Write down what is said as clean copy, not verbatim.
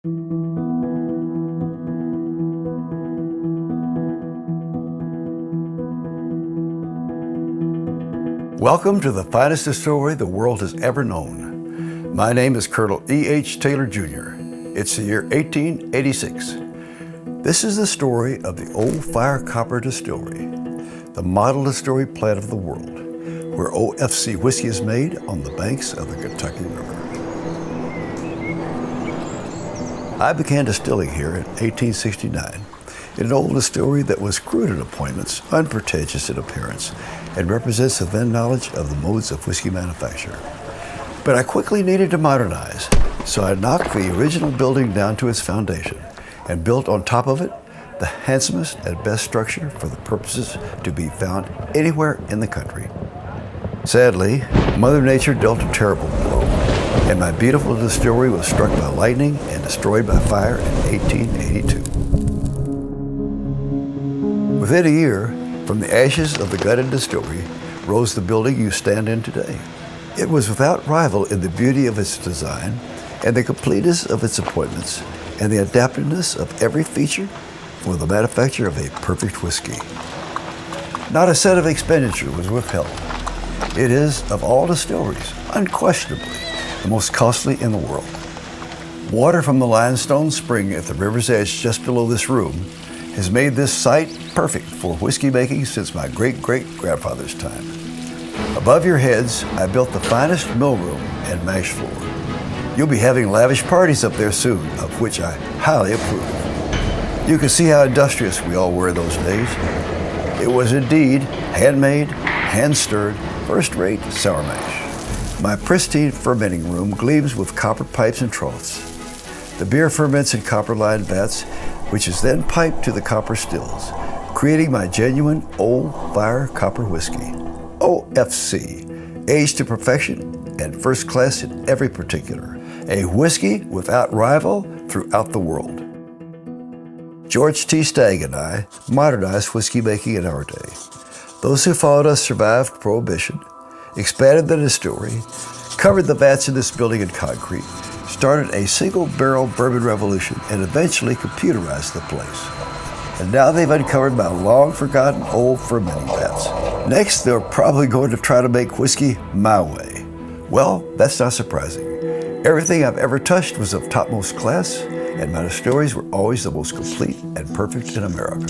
Welcome to the finest distillery the world has ever known. My name is Colonel E.H. Taylor Jr. It's the year 1886. This is the story of the Old Fire Copper Distillery, the model distillery plant of the world, where OFC whiskey is made on the banks of the Kentucky River. I began distilling here in 1869 in an old distillery that was crude in appointments, unpretentious in appearance, and represents the then knowledge of the modes of whiskey manufacture. But I quickly needed to modernize, so I knocked the original building down to its foundation and built on top of it the handsomest and best structure for the purposes to be found anywhere in the country. Sadly, Mother Nature dealt a terrible blow, and my beautiful distillery was struck by lightning and destroyed by fire in 1882. Within a year, from the ashes of the gutted distillery, rose the building you stand in today. It was without rival in the beauty of its design and the completeness of its appointments and the adaptiveness of every feature for the manufacture of a perfect whiskey. Not a cent of expenditure was withheld. It is, of all distilleries, unquestionably the most costly in the world. Water from the limestone spring at the river's edge just below this room has made this site perfect for whiskey making since my great-great-grandfather's time. Above your heads, I built the finest mill room and mash floor. You'll be having lavish parties up there soon, of which I highly approve. You can see how industrious we all were those days. It was indeed handmade, hand-stirred, first-rate sour mash. My pristine fermenting room gleams with copper pipes and troughs. The beer ferments in copper-lined vats, which is then piped to the copper stills, creating my genuine Old Fire Copper Whiskey, OFC, aged to perfection and first class in every particular. A whiskey without rival throughout the world. George T. Stagg and I modernized whiskey making in our day. Those who followed us survived Prohibition, expanded the distillery, covered the vats in this building in concrete, started a single-barrel bourbon revolution, and eventually computerized the place. And now they've uncovered my long-forgotten old fermenting vats. Next, they're probably going to try to make whiskey my way. Well, that's not surprising. Everything I've ever touched was of topmost class, and my distilleries were always the most complete and perfect in America.